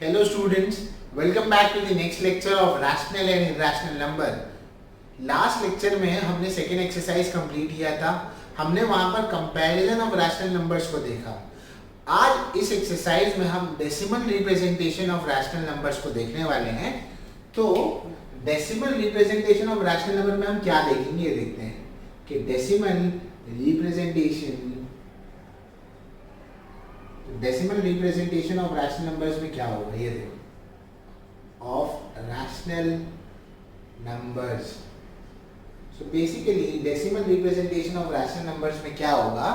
Hello students, welcome back to the next lecture of rational and irrational number. Last lecture में हमने second exercise complete किया था. हमने वहां पर कंपैरिजन ऑफ रैशनल नंबर्स को देखा. आज इस एक्सरसाइज में हम decimal representation of rational numbers को देखने वाले हैं. तो decimal representation of rational number में हम क्या देखेंगे, ये देखते हैं कि decimal representation of rational numbers में क्या होगा. ये देखो, of rational numbers. So basically decimal representation of rational numbers में क्या होगा.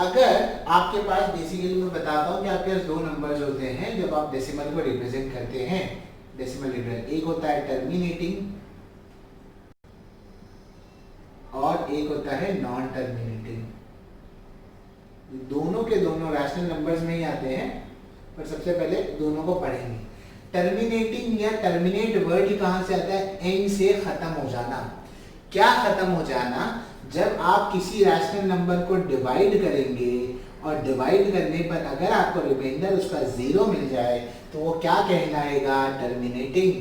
अगर आपके पास, बेसिकली मैं बताता हूँ कि आपके पास दो नंबर्स होते हैं जब आप डेसिमल को रिप्रेजेंट करते हैं. डेसिमल रिप्रेजेंट, एक होता है टर्मिनेटिंग और एक होता है नॉन टर्मिनेटिंग. दोनों के दोनों रैशनल नंबर्स में ही आते हैं, पर सबसे पहले दोनों को पढ़ेंगे. टर्मिनेटिंग या टर्मिनेट वर्ड कहां से आता है? एंड से खत्म हो जाना. क्या खत्म हो जाना? जब आप किसी रैशनल नंबर को डिवाइड करेंगे और डिवाइड करने पर अगर आपको रिमाइंडर उसका जीरो मिल जाए तो वो क्या कहलाएगा? टर्मिनेटिंग.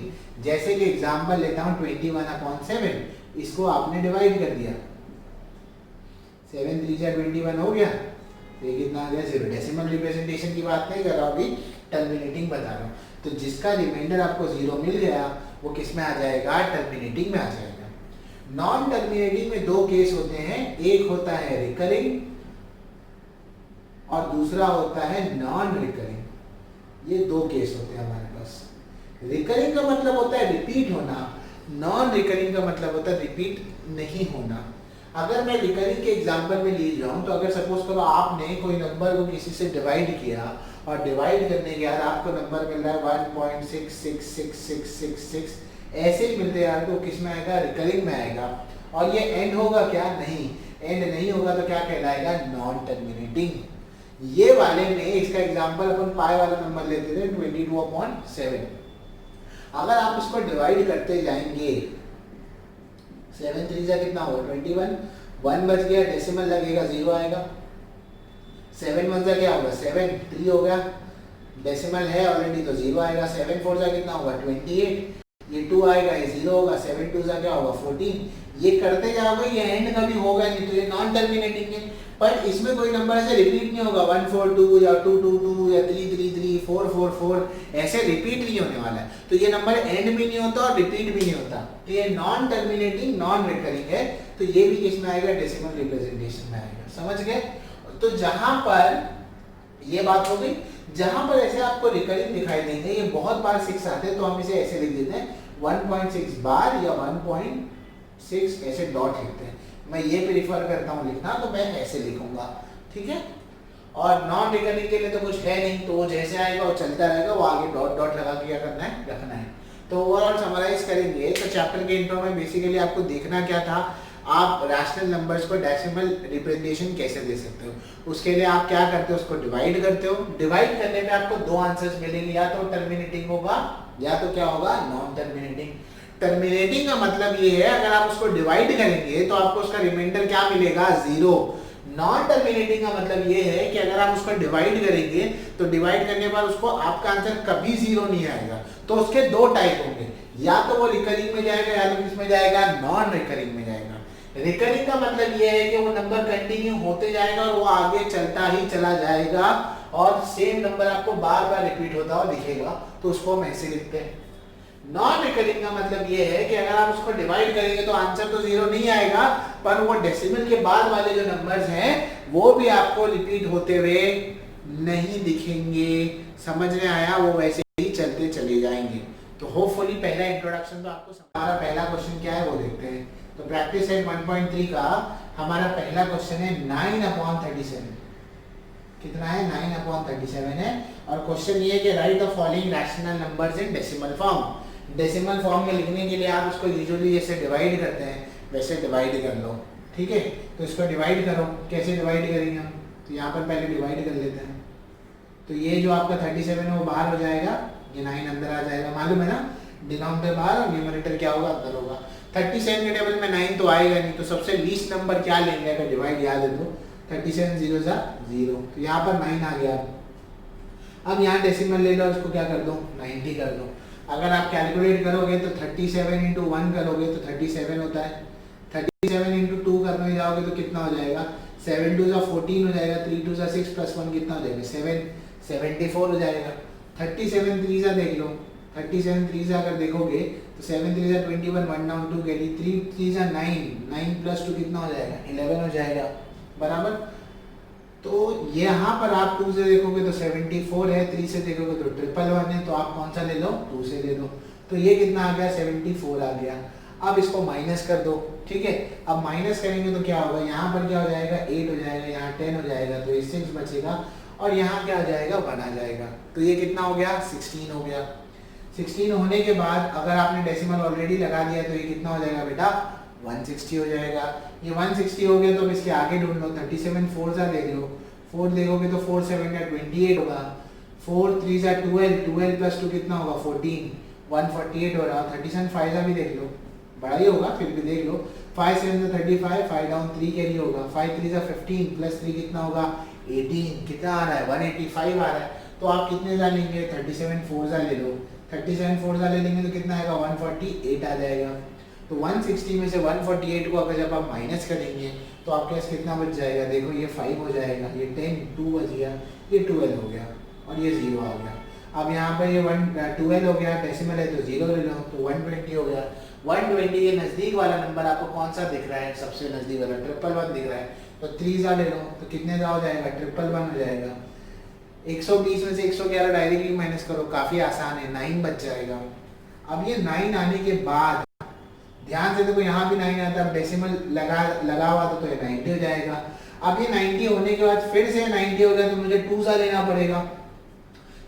जैसे कि एग्जांपल लेता हूं 21/7. इसको आपने डिवाइड कर दिया, 7 3 जा 21 हो गया. ये कितना आ गया? 0. डेसिमल रिप्रेजेंटेशन की बात नहीं कर रहा हूं, अभी टर्मिनेटिंग बता रहा हूं. तो जिसका रिमाइंडर आपको 0 मिल गया वो किस में आ जाएगा? टर्मिनेटिंग में आ जाएगा. नॉन टर्मिनेटिंग में दो केस होते हैं. एक होता है रिकरिंग और दूसरा होता है नॉन रिकरिंग. ये दो केस होते हैं हमारे पास. रिकरिंग का मतलब होता है रिपीट होना, नॉन रिकरिंग का मतलब होता है रिपीट नहीं होना. अगर मैं रिकरिंग के एग्जांपल में ले जाऊं तो अगर सपोज करो आपने कोई नंबर को किसी से डिवाइड किया और डिवाइड करने के बाद आपको नंबर मिल रहा है 1.666666, ऐसे ही मिलते यार तो किस में आएगा? रिकरिंग में आएगा. और ये एंड होगा क्या? नहीं, एंड नहीं होगा तो क्या कहलाएगा? Non terminating. ये वाले में इसका एग्जांपल अपन पाई वाला नंबर लेते थे 22/7. अगर आप इसको डिवाइड करते जाएंगे, 7 3 जा कितना होगा? 21. 1 बच गया, डेसिमल लगेगा, 0 आएगा. 7 1 जा क्या होगा? 7. 3 हो गया, डेसिमल है ऑलरेडी तो 0 आएगा. 7 4 जा कितना होगा? 28. ये 2 आएगा, ये 0 होगा. 7 2 जा क्या होगा? 14. ये करते जाओगे, ये एंड कभी होगा नहीं, तो ये नॉन टर्मिनेटिंग है. पर इसमें कोई नंबर ऐसे रिपीट नहीं होगा. 1 4 2 या 2 2 2 या 3 3 3 4 4 4 ऐसे रिपीट नहीं होने वाला है. तो ये नंबर एंड भी नहीं होता और रिपीट भी नहीं होता. तो ये नॉन टर्मिनेटिंग नॉन रिकरिंग है. तो ये भी किस में आएगा? डेसिमल रिप्रेजेंटेशन में आएगा. समझ गए? तो जहां पर ये बात हो गई, जहां पर ऐसे आपको रिकरिंग दिखाई देंगे, ये बहुत बार 6 आते हैं तो हम इसे ऐसे लिख देते हैं 1.6 बार या 1.6 ऐसे डॉट लिखते हैं. मैं ये प्रीफर करता हूँ लिखना, तो मैं ऐसे लिखूंगा. ठीक है. और नॉन रिकरिंग के लिए तो कुछ है नहीं, तो वो जैसे आएगा वो चलता रहेगा, वो आगे डॉट डॉट लगा के क्या करना है? रखना है. तो ओवरऑल समराइज करेंगे तो चैप्टर के इंट्रो में बेसिकली आपको देखना क्या था, आप रैशनल नंबर्स को डेसिमल रिप्रेजेंटेशन कैसे दे सकते हो. उसके लिए आप क्या करते हो? उसको डिवाइड करते हो. डिवाइड करने पे आपको दो आंसर्स मिलेंगे, या तो टर्मिनेटिंग होगा या तो क्या होगा? Non terminating. टर्मिनेटिंग का मतलब ये है अगर आप उसको डिवाइड करेंगे तो आपको उसका रिमाइंडर क्या मिलेगा? 0. नॉन टर्मिनेटिंग का मतलब ये है कि अगर आप उसको डिवाइड करेंगे तो डिवाइड करने पर उसको आपका आंसर कभी 0 नहीं आएगा. तो उसके दो टाइप होंगे, या तो वो रिकरिंग में जाएगा या तो किस में जाएगा? नॉन रिकरिंग में जाएगा. रिकरिंग का मतलब ये है कि वो नंबर कंटिन्यू होते जाएगा और वो आगे चलता ही चला जाएगा और सेम नंबर आपको बार बार रिपीट होता हुआ दिखेगा, तो उसको हम ऐसे लिखते हैं. नॉन रिकरिंग का मतलब ये है कि अगर आप उसको डिवाइड करेंगे तो आंसर तो 0 नहीं आएगा, पर वो डेसिमल के बाद वाले जो नंबर्स हैं वो भी आपको रिपीट होते हुए नहीं दिखेंगे. समझ में आया? वो वैसे ही चलते चले जाएंगे. तो होपफुली पहला इंट्रोडक्शन तो आपको. हमारा पहला क्वेश्चन क्या है वो देखते हैं. तो प्रैक्टिस सेट 1.3 का हमारा पहला क्वेश्चन है 9/37. कितना है? 9/37 है. और क्वेश्चन ये है कि right the following rational numbers in decimal form. Decimal form में लिखने के लिए आप उसको यूजुअली जैसे डिवाइड करते हैं वैसे डिवाइड कर लो. ठीक है. तो इसको डिवाइड करो. कैसे डिवाइड करेंगे हम? तो यहाँ पर पहले डिवाइड कर लेते हैं. तो ये जो आपका 37 है वो बाहर हो जाएगा, ये 9 अंदर आ जाएगा. मालूम है ना? डिनोमिनेटर बाहर और न्यूमरेटर क्या होगा? अंदर होगा. 37 के टेबल में 9 तो आएगा नहीं, तो सबसे लीस्ट नंबर क्या लेंगे अगर डिवाइड याद है तो? 37 0 0. तो यहाँ पर 9 आ गया. अब यहाँ डेसिमल ले लो, इसको क्या कर दो 90 कर दो। अगर आप कैलकुलेट करोगे तो 37 इंटू 1 करोगे तो 37 होता है, 37 इंटू 2 करने जाओगे तो कितना हो जाएगा 7 2 14 हो जाएगा, 3 2 6 प्लस 1 कितना हो जाएगा 7, 74 हो जाएगा। 37 3 देख लो, 37 3 अगर देखोगे तो 7 3 21, 1 डाउन 2 कैरी, 3 3 9, 9 प्लस 2 कितना हो जाएगा 11 हो जाएगा बराबर। तो यहाँ पर आप 2 से देखोगे तो 74 है, 3 से देखोगे तो 111 है, तो आप कौन सा ले लो 2 से ले लो। तो ये कितना आ गया 74 आ गया। अब इसको माइनस कर दो, ठीक है। अब माइनस करेंगे तो क्या होगा, यहाँ पर क्या हो जाएगा 8 हो जाएगा, यहाँ 10 हो जाएगा, तो ये 6 बचेगा और यहाँ क्या आ जाएगा 1 आ जाएगा। तो ये कितना हो गया 16 हो गया। 16 होने के बाद अगर आपने डेसिमल ऑलरेडी लगा दिया तो ये कितना हो जाएगा बेटा 160 हो जाएगा। ये 160 हो गया तो अब इसके आगे ढूंढ लो, 37 4 सा देख लो, 4 देखोगे तो 4 7 28 होगा, 4 3 सा 12, 12 प्लस 2 कितना होगा 14, 148 हो रहा। 37 5 सा भी देख लो, बड़ा ही होगा फिर भी देख लो, 5 7 से 35, 5 डाउन 3 कैरी होगा, 5 3 सा 15 प्लस 3 कितना होगा 18, कितना आ रहा है 185 आ रहा है। तो आप कितने सा लेंगे 37 4 सा ले लो, 37 4 सा ले लेंगे तो कितना आएगा 148 आ जाएगा। तो 160 में से 148 को अगर जब आप माइनस करेंगे तो आपके पास कितना बच जाएगा, देखो ये 5 हो जाएगा, ये 10 2 बच गया, ये 12 हो गया और ये 0 आ गया। अब यहाँ पर ये 12 हो गया, डेसिमल है तो 0 ले लो, तो 120 हो गया। 120 के नज़दीक वाला नंबर आपको कौन सा दिख रहा है, सबसे नज़दीक वाला 111 दिख रहा है, तो 3 सा ले लो तो कितने का हो जाएगा 111 हो जाएगा। 120 में से 111 डायरेक्टली माइनस करो, काफ़ी आसान है, 9 बच जाएगा। अब ये 9 आने के बाद ध्यान से देखो, यहाँ भी 9 आता है, डेसिमल लगा हुआ तो ये 90 हो जाएगा। अब ये 90 होने के बाद फिर से 90 हो गया तो मुझे 2 सा लेना पड़ेगा,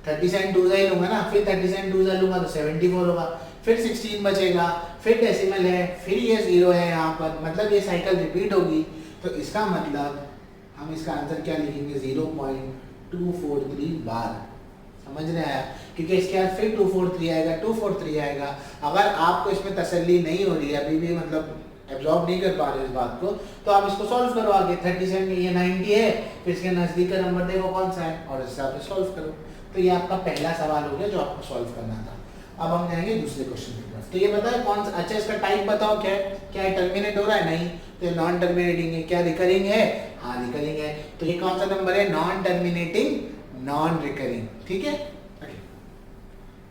37 2 सा ही लूंगा ना, फिर 37 2 सा लूंगा तो 74 होगा, फिर 16 बचेगा, फिर डेसिमल है, फिर ये 0 है यहाँ पर, मतलब ये साइकिल रिपीट होगी। तो इसका मतलब हम इसका आंसर क्या लिखेंगे 0.243 बार, समझ रहे हैं, क्योंकि इसके बाद फिर 243 आएगा, 243 आएगा। अगर आपको इसमें तसल्ली नहीं हो रही है, अभी भी मतलब एब्जॉर्ब नहीं कर पा रहे इस बात को, तो आप इसको सॉल्व करो आगे। 37 में ये 90 है, फिर इसके नज़दीक का नंबर देखो कौन सा है और इस हिसाब से सॉल्व करो। तो ये आपका पहला सवाल हो गया जो आपको सॉल्व करना था। अब हम जाएंगे दूसरे क्वेश्चन की तरफ। तो ये बताओ कौन सा, अच्छा इसका टाइप बताओ क्या है, क्या है टर्मिनेट हो रहा है, नहीं, तो नॉन टर्मिनेटिंग है, क्या रिकरिंग है, हाँ रिकरिंग है। तो ये कौन सा नंबर है, नॉन टर्मिनेटिंग नॉन रिकरिंग, ठीक है।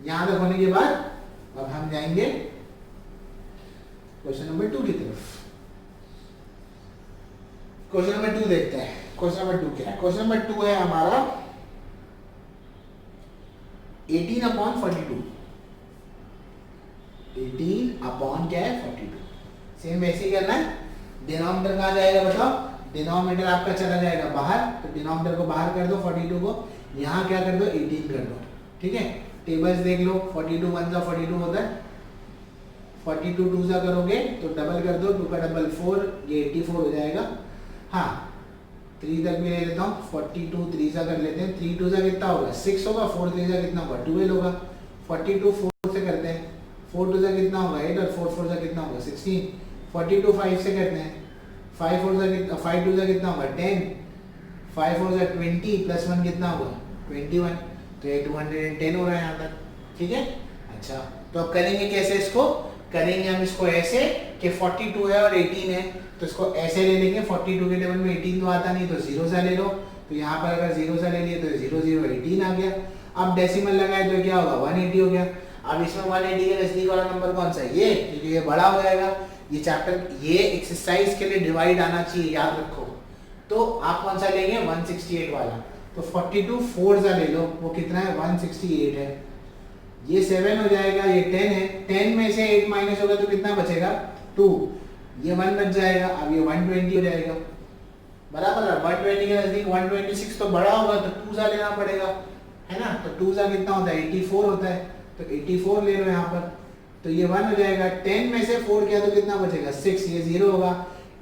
यहाँ तक होने के बाद अब हम जाएंगे क्वेश्चन नंबर 2 की तरफ। क्वेश्चन नंबर 2 देखते हैं। क्वेश्चन नंबर 2 क्या है, क्वेश्चन नंबर 2 है हमारा 18/42, 18 अपॉन क्या है 42। सेम वैसे ही करना है। डिनोमिनेटर कहाँ जाएगा बताओ, डिनोमिनेटर आपका चला जाएगा बाहर, तो डिनोमिनेटर को बाहर कर दो 42 को, यहाँ क्या कर दो 18 कर दो, ठीक है। टेबल्स देख लो, 42 1 सा 42 होता है, 42 2 सा करोगे तो डबल कर दो, 2 का डबल 4, ये 84 हो जाएगा। हाँ 3 तक भी ले लेता हूँ, 42 3 सा कर लेते हैं, 3 2 सा कितना होगा 6 होगा, 4 3 सा कितना होगा 12 होगा। 42 4 से करते हैं, 4 2 सा कितना होगा 8 और 4 4 सा कितना होगा 16। 42 5 से करते हैं, 5 4 सा कितना, 5 2 सा कितना होगा 10, 5 4 सा 20 प्लस 1 कितना होगा 21, तो ये 210 हो रहा है यहाँ तक, ठीक है। अच्छा तो अब करेंगे कैसे, इसको करेंगे हम इसको ऐसे कि 42 है और 18 है, तो इसको ऐसे ले लेंगे, 42 के टेबल में 18 तो आता नहीं, तो 0 सा ले लो, तो यहाँ पर अगर 0 सा ले लिए तो 0 0 18 आ गया। अब डेसिमल लगाए तो क्या होगा 180 हो गया। अब इसमें 180 के नजदीक वाला नंबर कौन सा है, ये, क्योंकि ये बड़ा हो जाएगा। ये चैप्टर ये एक्सरसाइज के लिए डिवाइड आना चाहिए, याद रखो। तो आप कौन सा लेंगे 168 वाला, तो 42 4 सा ले लो, वो कितना है 168 है। ये 7 हो जाएगा, ये 10 है, 10 में से 8 माइनस होगा तो कितना बचेगा 2, ये 1 बच जाएगा। अब ये 120 हो जाएगा बराबर है, 120 के नजदीक 126 तो बड़ा होगा तो 2 सा लेना पड़ेगा, है ना। तो 2 सा कितना होता है 84 होता है, तो 84 ले लो यहाँ पर, तो ये 1 हो जाएगा। 10 में से 4 किया तो कितना बचेगा 6, ये 0 होगा।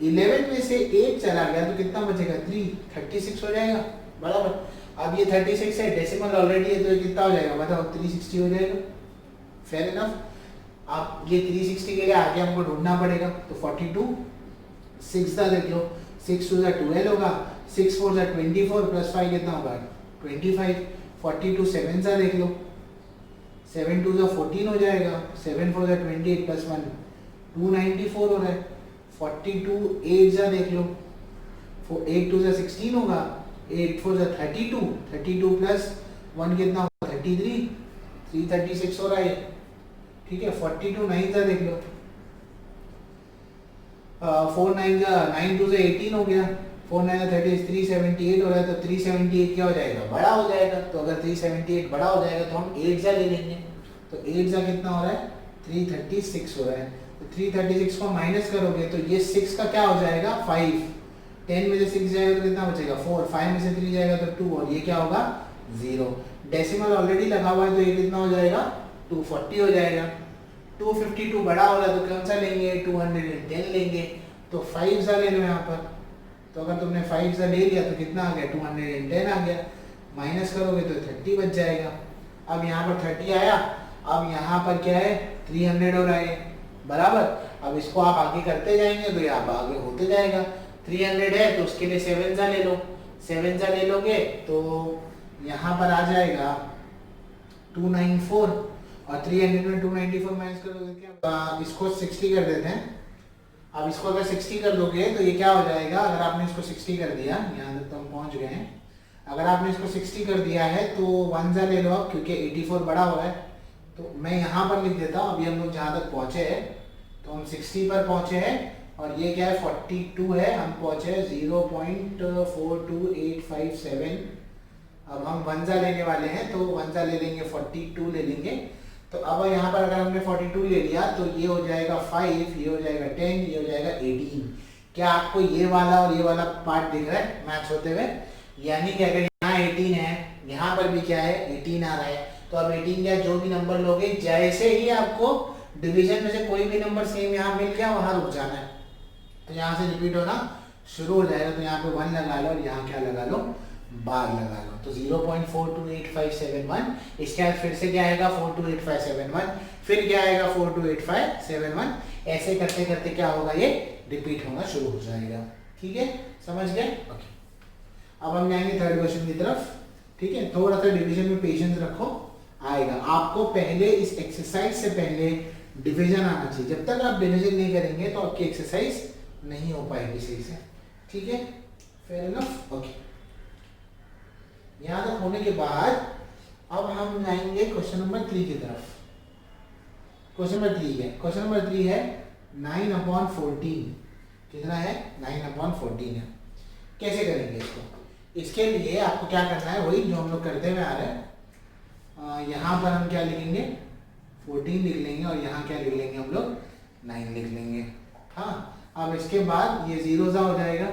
11 में से 8 चला गया तो कितना बचेगा 3, 36 हो जाएगा बराबर। अब ये 36 है, डेसिमल ऑलरेडी है, तो ये कितना हो जाएगा बताओ 360 हो जाएगा, फेयर इनफ। अब ये 360 के लिए आगे हमको ढूंढना पड़ेगा, तो 42 6 का देख लो, 6 2 12 होगा, 6 4 24 प्लस 5 कितना होगा 25, 42 7 सा देख लो, 7 2 14 हो जाएगा, 7 4 28 प्लस 1 294 हो रहा है। 42 8 जा देख लो, 8 2 16 होगा, 8 4 32, 32 प्लस 1 कितना होगा 33, 336 हो रहा है, ठीक है। 42 9 जा देख लो, 4 9 जा 9 2 18 हो गया, 4 9 30 378 हो रहा है, तो 378 क्या हो जाएगा, बड़ा हो जाएगा। तो अगर 378 बड़ा हो जाएगा तो हम 8 जा ले लेंगे, तो 8 जा कितना हो रहा है 336 हो रहा है। तो 336 को माइनस करोगे तो ये 6 का क्या हो जाएगा 5, 10 में से 6 जाएगा तो कितना बचेगा 4, 5 में से 3 जाएगा तो 2, और ये क्या होगा 0। डेसिमल ऑलरेडी लगा हुआ है तो ये कितना हो जाएगा 240 हो जाएगा। 252 बड़ा हो रहा है तो कौन सा लेंगे 210 लेंगे, तो 5 सा ले लो यहाँ पर। तो अगर तुमने 5 सा ले लिया तो कितना आ गया 210 आ गया, माइनस करोगे तो 30 बच जाएगा। अब यहाँ पर 30 आया, अब यहाँ पर क्या है 300 हो रहा है बराबर। अब इसको आप आगे करते जाएंगे तो ये आप आगे होते जाएगा। 300 है तो उसके लिए 7 सा ले लो, 7 सा ले लोगे तो यहाँ पर आ जाएगा 294, और 300 में 294 माइनस कर दोगे क्या, इसको 60 कर देते हैं। अब इसको अगर 60 कर दोगे तो ये क्या हो जाएगा, अगर आपने इसको 60 कर दिया, यहाँ तक तो हम पहुँच गए हैं, अगर आपने इसको 60 कर दिया है तो 1 सा ले लो आप, क्योंकि 84 बड़ा हो रहा है। तो मैं यहाँ पर लिख देता हूँ, अभी हम लोग जहाँ तक पहुँचे हैं तो हम 60 पर पहुँचे हैं, और ये क्या है 42 है, हम पहुँचे 0.42857। अब हम 1 सा लेने वाले हैं तो 1 सा ले लेंगे, 42 ले लेंगे। तो अब यहाँ पर अगर हमने 42 ले लिया तो ये हो जाएगा 5, ये हो जाएगा 10, ये हो जाएगा 18। क्या आपको ये वाला और ये वाला पार्ट दिख रहा है मैच होते हुए, यानी कि अगर यहाँ 18 है, यहाँ पर भी क्या है 18 आ रहा है, तो अब 18 या जो भी नंबर लोगे, जैसे ही आपको डिवीजन में से कोई भी नंबर सेम यहाँ मिल गया वहां रुक जाना है, तो यहाँ से रिपीट होना शुरू हो जाएगा। तो यहाँ पे 1 लगा लो और यहाँ क्या लगा लो, बार लगा लो, तो 0.428571। इसके बाद फिर से क्या आएगा 428571, फिर क्या आएगा 428571, ऐसे करते करते क्या होगा ये रिपीट होना शुरू हो जाएगा। ठीक है, समझ गए? ओके, अब हम जाएंगे थर्ड क्वेश्चन की तरफ। ठीक है, थोड़ा सा डिवीजन में पेशेंस रखो, आएगा आपको। पहले इस एक्सरसाइज से पहले डिवीजन आना चाहिए, जब तक आप डिवीजन नहीं करेंगे तो आपकी एक्सरसाइज नहीं हो पाएगी सही से। ठीक है, फेयर इनफ। ओके, यहाँ तक होने के बाद अब हम जाएंगे क्वेश्चन नंबर 3 की तरफ। क्वेश्चन नंबर 3 है, क्वेश्चन नंबर 3 है 9/14। कितना है 9/14 है। कैसे करेंगे इसको? इसके लिए आपको क्या करना है, वही जो हम लोग करते हुए आ रहे हैं। यहाँ पर हम क्या लिखेंगे 14 लिख लेंगे, और यहाँ क्या लिख लेंगे हम लोग 9 लिख लेंगे। हाँ, अब इसके बाद ये 0 सा हो जाएगा,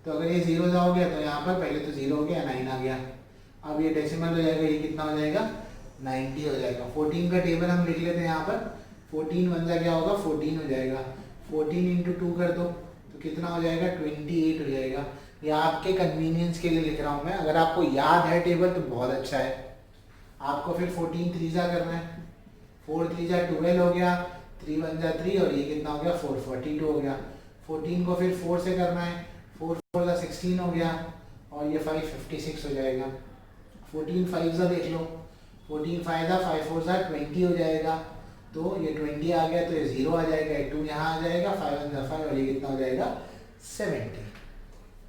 तो अगर ये 0 सा हो गया तो यहाँ पर पहले तो 0 हो गया, 9 आ गया। अब ये डेसिमल हो जाएगा, ये कितना हो जाएगा 90 हो जाएगा। 14 का टेबल हम लिख लेते हैं यहाँ पर। 14 1 जा क्या होगा 14 हो जाएगा, 14 इंटू 2 कर दो तो कितना हो जाएगा 28 हो जाएगा। ये आपके कन्वीनियंस के लिए लिख रहा हूँ मैं, अगर आपको याद है टेबल तो बहुत अच्छा है। आपको फिर 14 3 जा करना है, 4 3 जा 12 हो गया, 3 1 जा 3, और ये कितना हो गया 4 42 हो गया। 14 को फिर 4 से करना है, 4 4 जा 16 हो गया, और ये 5 56 हो जाएगा। 14 5 जा देख लो, 14 5 जा 5 4 जा 20 हो जाएगा, तो ये 20 आ गया, तो ये 0 आ जाएगा, 2 यहाँ आ जाएगा, 5 1 जा 5, और ये कितना हो जाएगा 70।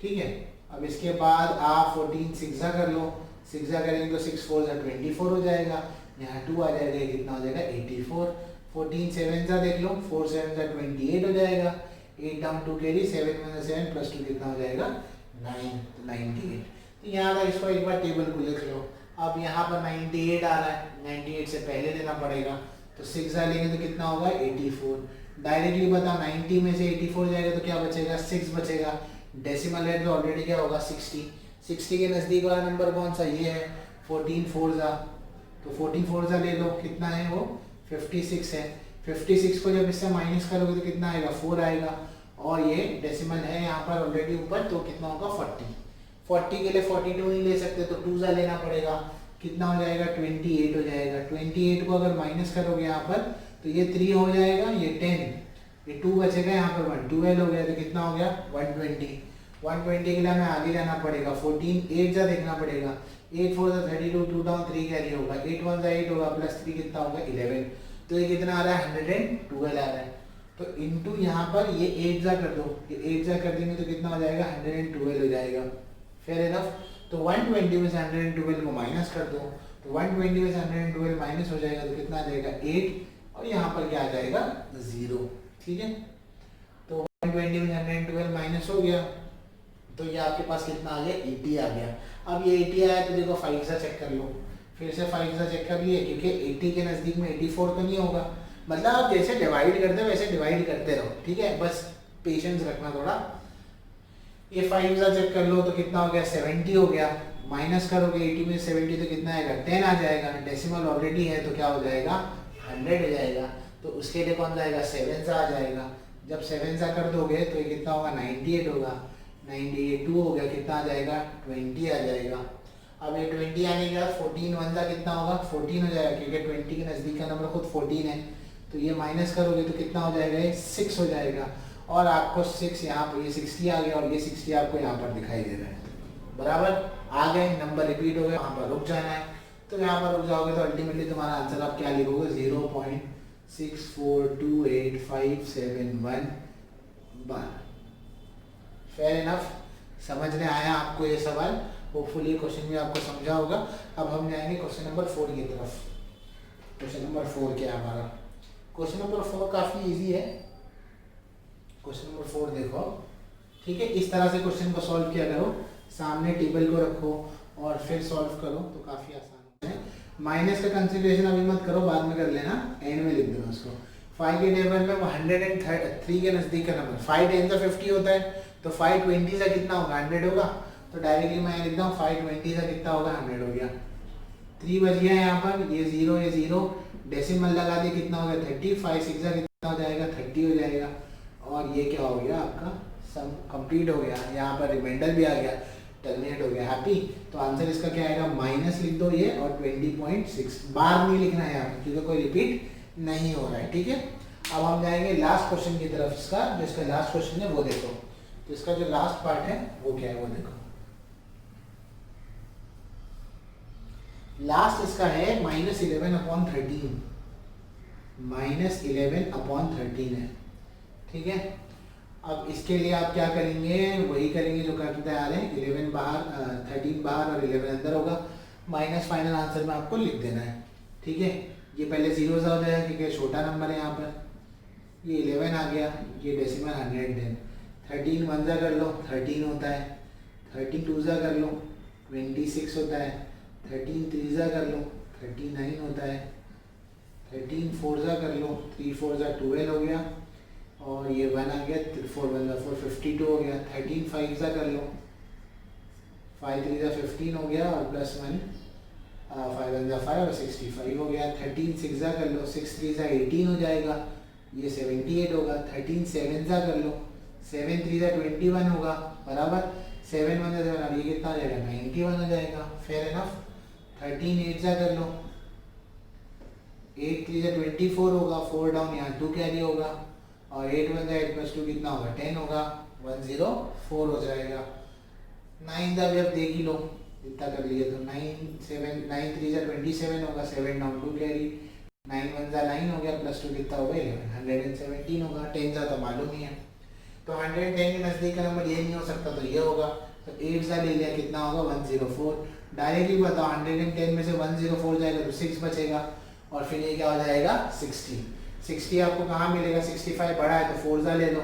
ठीक है, अब इसके बाद आप 14 6 जा कर लो, 6 जा करेंगे तो 6 4 जा 24 हो जाएगा, यहाँ 2 आ जाएगा, ये कितना हो जाएगा 84। 14 7 जा देख लो, 4 7 जा 28 हो जाएगा, 8 डाउन 2 कैरी, 7 में 7 प्लस 2 कितना हो जाएगा 9, 98। तो यहाँ का इसको एक बार टेबल को लिख लो। अब यहाँ पर 98 आ रहा है, 98 से पहले देना पड़ेगा, तो 6 जा लेंगे तो कितना होगा 84। डायरेक्टली बताओ 90 में से 84 जाएगा तो क्या बचेगा 6 बचेगा। डेसिमल है तो ऑलरेडी क्या होगा 60। 60 के नज़दीक वाला नंबर कौन सा, ये है 14 4 जा, तो 14 4 जा ले लो, कितना है वो 56 है। 56 को जब इससे माइनस करोगे तो कितना आएगा 4 आएगा, और ये डेसिमल है यहाँ पर ऑलरेडी ऊपर, तो कितना होगा 40। 40 के लिए 42 नहीं ले सकते तो 2 जा लेना पड़ेगा, कितना हो जाएगा 28 हो जाएगा। 28 को अगर माइनस करोगे यहाँ पर तो ये 3 हो जाएगा, ये 10, ये 2 बचेगा, यहाँ पर 1 12 हो गया, तो कितना हो गया 120। 120 के लिए हमें आगे जाना पड़ेगा, 14 8 जा देखना पड़ेगा, 8 4 जा 32, 2 डाउन 3 कैरी होगा, 8 1 जा 8 होगा, प्लस 3 कितना होगा 11। तो ये कितना आ रहा है 112 आ रहा है। तो इनटू यहाँ पर ये 8 जा कर दो, ये 8 जा कर देंगे तो कितना हो जाएगा 112 हो जाएगा। Fair enough. तो 120 में से 112 को माइनस कर दो, तो 120 में से 112 माइनस हो जाएगा तो कितना आ जाएगा 8, और यहाँ पर क्या आ जाएगा 0। ठीक है, तो 120 में 112 माइनस हो गया तो ये आपके पास कितना आ गया 80 आ गया। अब ये 80 आया तो देखो 5 से चेक कर लो, फिर से 5 से चेक कर लिए, क्योंकि 80 के नज़दीक में 84 तो नहीं होगा। मतलब आप जैसे डिवाइड करते हो वैसे डिवाइड करते रहो, ठीक है, बस पेशेंस रखना थोड़ा। ये 5 से चेक कर लो तो कितना हो गया 70 हो गया, माइनस करोगे 80 में 70 तो कितना आएगा 10 आ जाएगा, डेसिमल ऑलरेडी है तो क्या हो जाएगा 100 हो जाएगा। तो उसके लिए कौन जाएगा 7 से आ जाएगा, जब 7 से कर दोगे तो ये कितना होगा 98 होगा, 98 2 हो गया, कितना आ जाएगा 20 आ जाएगा। अब ये 20 आने के बाद 14 1 का कितना होगा 14 हो जाएगा, क्योंकि 20 के नज़दीक का नंबर खुद 14 है। तो ये माइनस करोगे तो कितना हो जाएगा ये 6 हो जाएगा, और आपको 6 यहाँ पर ये 60 आ गया, और ये 60 आपको यहाँ पर दिखाई दे रहा है। बराबर आ गए, नंबर रिपीट हो गए, वहाँ पर रुक जाना है। तो यहाँ पर रुक जाओगे तो अल्टीमेटली तुम्हारा आंसर आप क्या लिखोगे 0.642857 बार। Fair enough. समझ में आया आपको ये सवाल? होपफुली ये क्वेश्चन भी आपको समझा होगा। अब हम जाएंगे क्वेश्चन नंबर 4 की तरफ। क्वेश्चन नंबर 4 क्या है हमारा? क्वेश्चन नंबर 4 काफ़ी इजी है। क्वेश्चन नंबर 4 देखो, ठीक है, इस तरह से क्वेश्चन को सॉल्व किया करो, सामने टेबल को रखो और फिर सॉल्व करो तो काफ़ी आसान है। माइनस का कंसिडरेशन अभी मत करो, बाद में कर लेना, एंड में लिख देना उसको। 5 के टेबल में 103 के नज़दीक का नंबर 5 10 से 50 होता है, तो 520 से कितना होगा 100 होगा, तो डायरेक्टली मैं लिखता हूँ 520 से कितना होगा 100 हो गया। 3 बज गया यहाँ पर, ये 0 डेसिमल लगा दिए, कितना हो गया 30, 5 6 का कितना हो जाएगा 30 हो जाएगा, और ये क्या हो गया आपका सम कंप्लीट हो गया। यहाँ पर रिमाइंडर भी आ गया, टर्मिनेट हो गया, हैप्पी। तो आंसर इसका क्या आएगा माइनस लिख दो ये, और 20.6 बार नहीं लिखना है यहाँ पर क्योंकि कोई रिपीट नहीं हो रहा है। ठीक है, अब हम जाएंगे लास्ट क्वेश्चन की तरफ। इसका जो इसका लास्ट क्वेश्चन है वो देखो, तो इसका जो लास्ट पार्ट है वो क्या है वो देखो। लास्ट इसका है -11/13, -11/13 है। ठीक है, अब इसके लिए आप क्या करेंगे, वही करेंगे जो करते आ रहे हैं, 11 बाहर 13 बाहर और 11 अंदर होगा, माइनस फाइनल आंसर में आपको लिख देना है। ठीक है, ये पहले 0 सा हो जाएगा क्योंकि छोटा नंबर है यहाँ पर, ये 11 आ गया, ये डेसिमल 110, 13 1 ज़ा कर लो 13 होता है, 13 2 ज़ा कर लो 26 होता है, 13 3 ज़ा कर लो 39 होता है, 13 4 ज़ा कर लो 3 4 ज़ा 12 हो गया, और ये 1 आ गया, 4 1 ज़ा 4 52 हो गया, 13 5 ज़ा कर लो 5 3 ज़ा 15 हो गया, और +1 5 1 ज़ा 5 और 65 हो गया, 13 6 ज़ा कर लो 6 3 ज़ा 18 हो जाएगा, ये 78 होगा, 13 7 ज़ा कर लो 7 3 ज़ा 21 होगा, बराबर 7 1 ज़ा 7, ये कितना हो जाएगा 91 हो जाएगा। Fair enough. 13 8 ज़ा कर लो 8 3 ज़ा 24 होगा, 4 डाउन यहाँ 2 कैरी होगा, और 8 1 ज़ा 8 + 2 कितना होगा 10 होगा, 104 हो जाएगा। 9 ज़ा भी अब देख ही लो, इतना कर लिए तो 9 3 ज़ा 27 होगा, 7 डाउन 2 कैरी, 9 1 ज़ा 9 हो गया, +2 कितना होगा 11, 117 होगा, 10 ज़ा तो मालूम ही है, तो 110 के नज़दीक का नंबर ये नहीं हो सकता तो ये होगा, तो 8 ज़ा ले लिया, कितना होगा 104। डायरेक्टली बताओ 110 में से 104 जाएगा तो 6 बचेगा, और फिर ये क्या हो जाएगा 60 आपको कहाँ मिलेगा, 65 बड़ा है तो 4 ज़ा ले लो,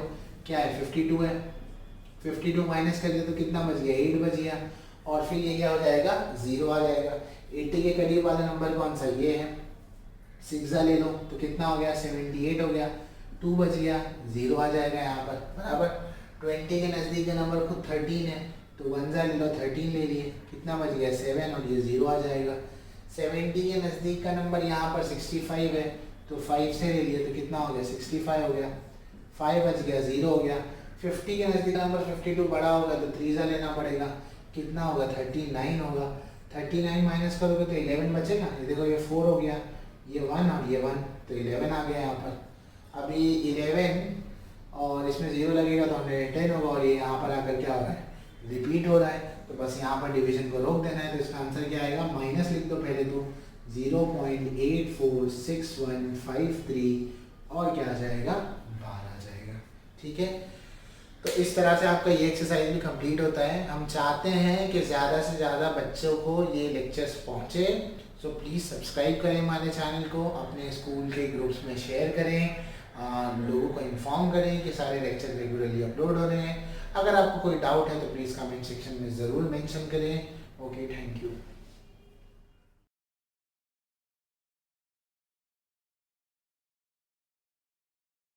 क्या है 52 है, 52 माइनस कर दिया तो कितना बच गया 8 बच गया, और फिर ये क्या हो जाएगा 0 आ जाएगा। 80 के करीब वाला नंबर कौन सा, ये है, 6 ज़ा ले लो तो कितना हो गया 78 हो गया, 2 बच गया, 0 आ जाएगा यहाँ पर, बराबर। 20 के नज़दीक का नंबर खुद 13 है, तो 1 ज़ा ले लो 13 ले लिए, कितना बच गया 7, और ये 0 आ जाएगा। 70 के नज़दीक का नंबर यहाँ पर 65 है, तो 5 से ले लिए तो कितना हो गया 65 हो गया, 5 बच गया 0 हो गया। 50 के नज़दीक का नंबर 52 बड़ा होगा तो 3 ज़ा लेना पड़ेगा, कितना होगा 39 होगा, 39 माइनस करोगे तो 11 बचेगा, ये देखो ये 4 हो गया, ये 1 और ये 1, तो 11 आ गया यहाँ पर। अभी 11 और इसमें 0 लगेगा तो 110 होगा, और ये यहाँ पर आकर क्या हो रहा है रिपीट हो रहा है, तो बस यहाँ पर डिवीजन को रोक देना है। तो इसका आंसर क्या आएगा, माइनस लिख दो पहले तो 0.846153 और क्या आ जाएगा, 12 आ जाएगा। ठीक है, तो इस तरह से आपका ये एक्सरसाइज भी कंप्लीट होता है। हम चाहते हैं कि ज़्यादा से ज़्यादा बच्चों को ये लेक्चर्स पहुँचे, सो प्लीज़ सब्सक्राइब करें हमारे चैनल को, अपने स्कूल के ग्रुप्स में शेयर करें, लोगों को इन्फॉर्म करें कि सारे लेक्चर रेगुलरली अपलोड हो रहे हैं। अगर आपको कोई डाउट है तो प्लीज़ कमेंट सेक्शन में ज़रूर मेंशन करें। Okay, thank you.